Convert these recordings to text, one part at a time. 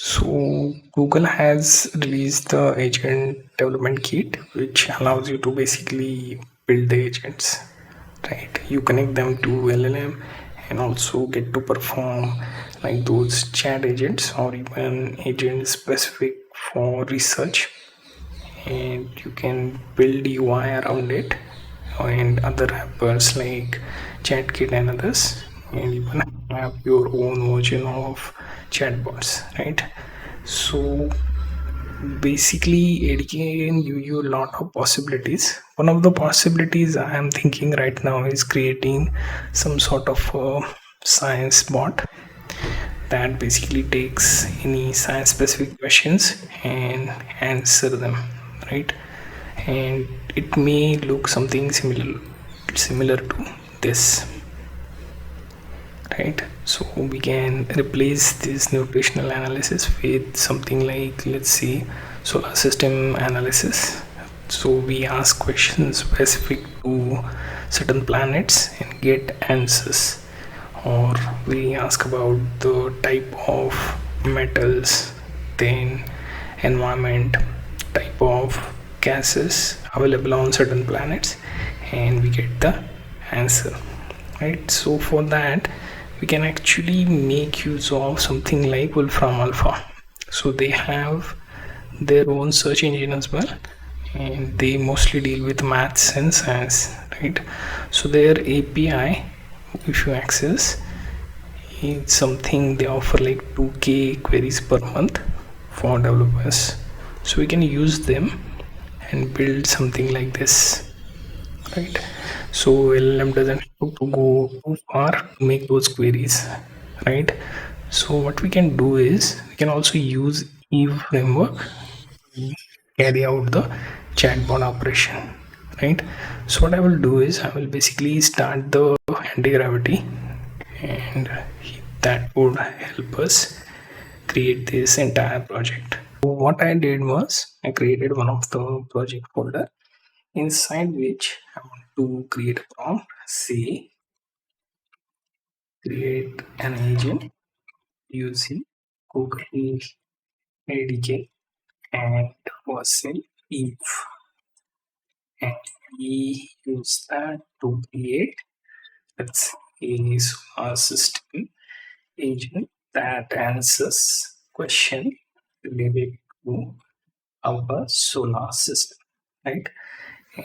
So Google has released the agent development kit, which allows you to basically build the agents, right? You connect them to LLM and also get to perform like those chat agents or even agents specific for research, and you can build UI around it and other wrappers like ChatKit and others, and you can have your own version of chatbots, right? So basically ADK can give you a lot of possibilities. One of the possibilities I am thinking right now is creating some sort of science bot that basically takes any science specific questions and answer them, right? And it may look something similar to this, right? So we can replace this nutritional analysis with something like, let's see, solar system analysis. So we ask questions specific to certain planets and get answers, or we ask about the type of metals, then environment, type of gases available on certain planets, and we get the answer, right? So for that we can actually make use of something like Wolfram Alpha. So they have their own search engine as well, and they mostly deal with maths and science, right? So their API, if you access, it's something they offer like 2k queries per month for developers. So we can use them and build something like this, right? So LLM doesn't have to go too far to make those queries, right? So what we can do is we can also use Eve framework to carry out the chatbot operation, right? So what I will do is I will basically start the anti-gravity, and that would help us create this entire project. So what I did was I created one of the project folder inside which I want to create a prompt, say create an agent using Google ADK and Vercel if, and we use that to create, let's say, a system agent that answers question related to our solar system, right?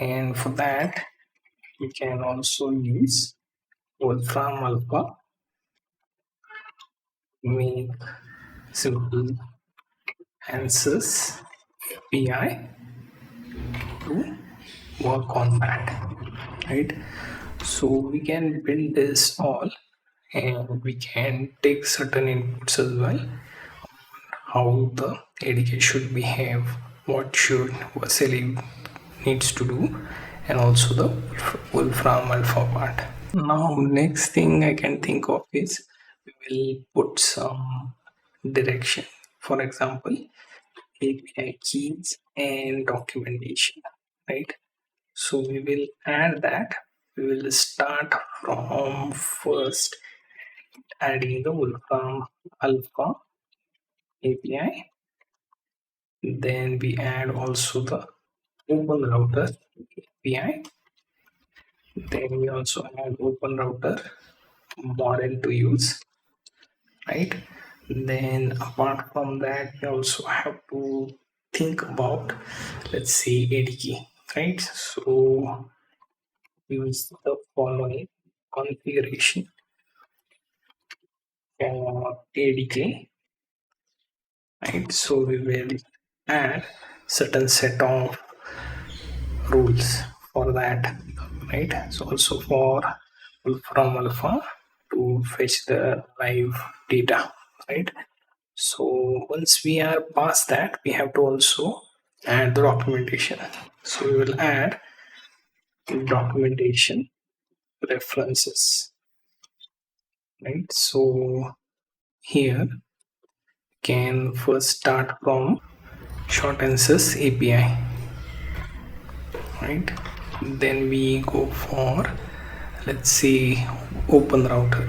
And for that we can also use Wolfram Alpha, make simple answers API to work on that, right? So we can build this all, and we can take certain inputs as well, how the ADK should behave, what should Vasily needs to do, and also the Wolfram Alpha part. Now next thing I can think of is we will put some direction, for example API keys and documentation, right? So we will add that. We will start from first adding the Wolfram Alpha API. Then we add also the Open Router API. Then we also add Open Router model to use, right? Then apart from that, we also have to think about, let's say, ADK, right? So use the following configuration for ADK, right? So we will add certain set of rules for that, right? So also for Wolfram Alpha to fetch the live data, right? So once we are past that, we have to also add the documentation. So we will add documentation references, right? So here can first start from short answers API, right? Then we go for, let's say, Open Router,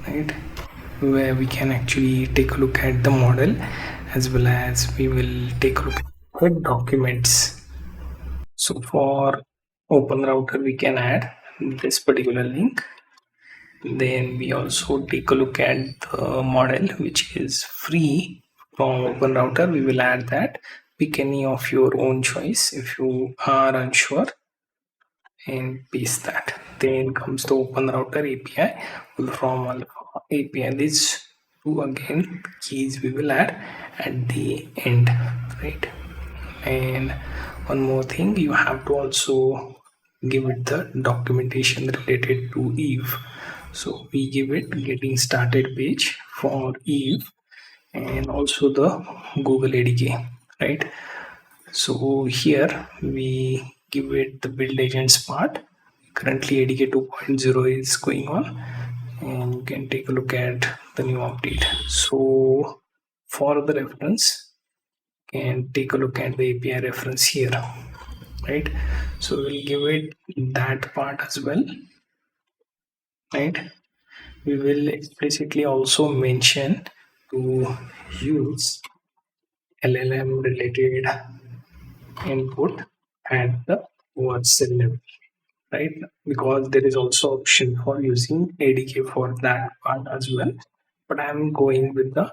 right? where we can actually take a look at the model, as well as we will take a look at documents. So for open router we can add this particular link. Then we also take a look at the model which is free from open router. We will add that. Pick any of your own choice if you are unsure and paste that. Then comes the open router API from Alpha API. These two again keys we will add at the end, right? And one more thing, you have to also give it the documentation related to Eve. So we give it getting started page for Eve and also the Google ADK, right? So here we give it the build agents part. Currently ADK 2.0 is going on, and you can take a look at the new update. So for the reference, and take a look at the API reference here, right? So we'll give it that part as well, right? We will explicitly also mention to use LLM related input at the Vercel level, right? Because there is also option for using ADK for that part as well, but I'm going with the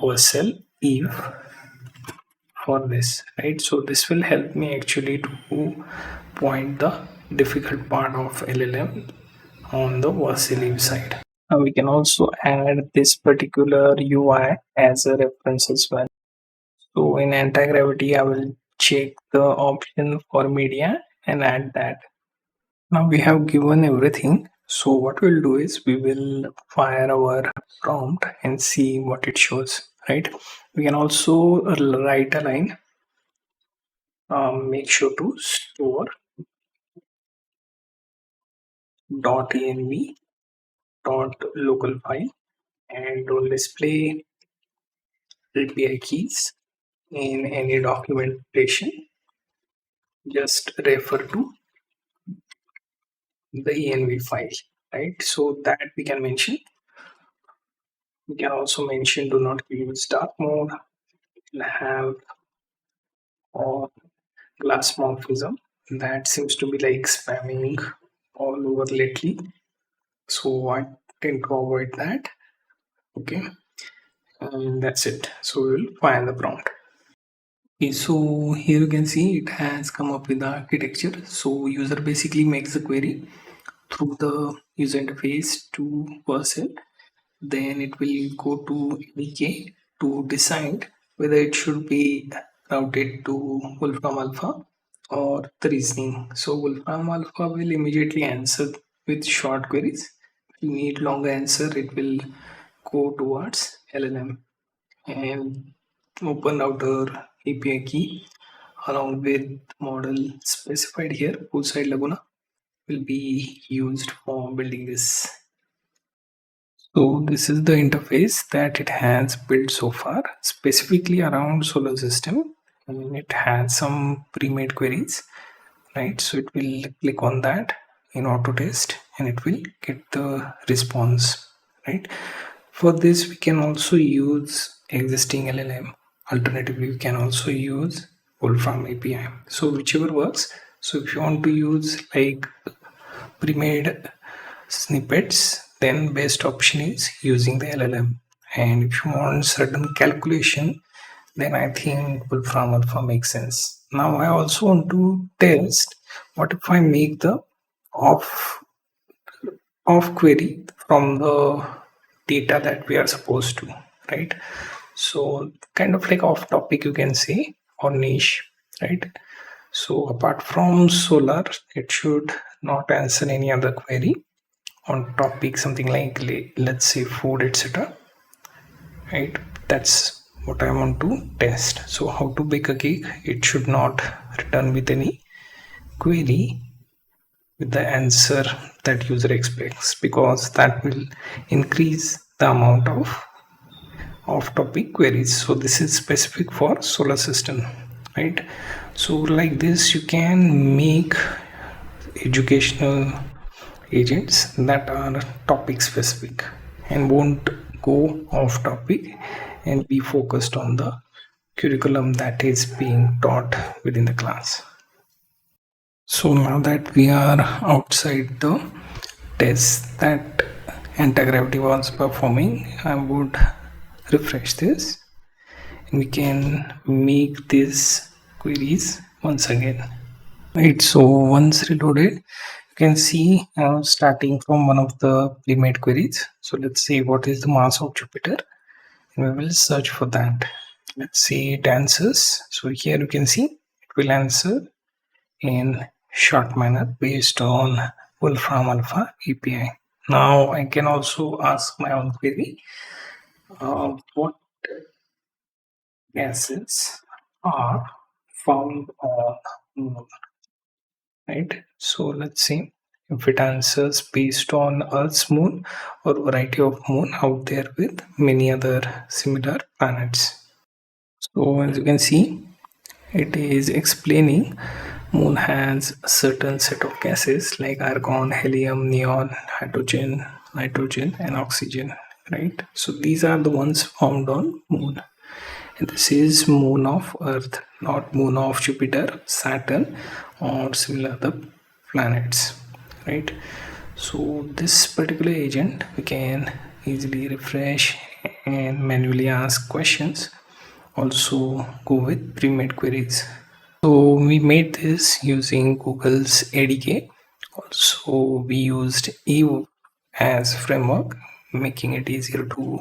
Vercel Eve for this, right? So this will help me actually to point the difficult part of LLM on the Vercel side. Now we can also add this particular UI as a reference as well. So in anti-gravity, I will check the option for media and add that. Now we have given everything. So what we'll do is we will fire our prompt and see what it shows, right? We can also write a line. Make sure to store .env .local file and don't display API keys in any documentation. Just refer to the env file, right? So that we can mention. We can also mention do not use dark mode, have or glass morphism. That seems to be like spamming all over lately, so I tend to avoid that. Okay, and that's it. So we'll find the prompt. Okay, so here you can see it has come up with the architecture. So user basically makes the query through the user interface to Vercel. Then it will go to ADK to decide whether it should be routed to Wolfram Alpha or the reasoning. So Wolfram Alpha will immediately answer with short queries. If you need longer answer, it will go towards LLM. And open router API key along with model specified here, poolside Laguna, will be used for building this. So this is the interface that it has built so far, specifically around solar system, and it has some pre-made queries, right? So it will click on that in auto test and it will get the response, right? For this we can also use existing LLM. Alternatively, we can also use Wolfram API. So whichever works. So if you want to use like pre-made snippets, then best option is using the LLM. And if you want certain calculation, then I think Wolfram Alpha makes sense. Now I also want to test what if I make the off query from the data that we are supposed to, right? So kind of like off topic you can say, or niche, right? So apart from solar, it should not answer any other query on topic, something like let's say food, etc., right? That's what I want to test. So how to bake a cake, it should not return with any query with the answer that user expects, because that will increase the amount of off-topic queries. So this is specific for solar system, right? So like this you can make educational agents that are topic specific and won't go off topic and be focused on the curriculum that is being taught within the class. So now that we are outside the test that anti-gravity was performing, I would refresh this and we can make these queries once again. Right, so once reloaded, you can see I'm starting from one of the pre-made queries. So let's see what is the mass of Jupiter, and we will search for that. Let's see it answers. So here you can see it will answer in short manner based on Wolfram Alpha API. Now I can also ask my own query. What gases are found on Moon? Right, so let's see if it answers based on Earth's moon or variety of moon out there with many other similar planets. So as you can see, it is explaining moon has a certain set of gases like argon, helium, neon, hydrogen, nitrogen and oxygen, right? So these are the ones found on moon. And this is moon of Earth, not moon of Jupiter, Saturn or similar other planets, right? So this particular agent we can easily refresh and manually ask questions, also go with pre-made queries. So we made this using Google's ADK. Also we used Eve as framework, making it easier to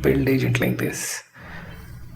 build agent like this.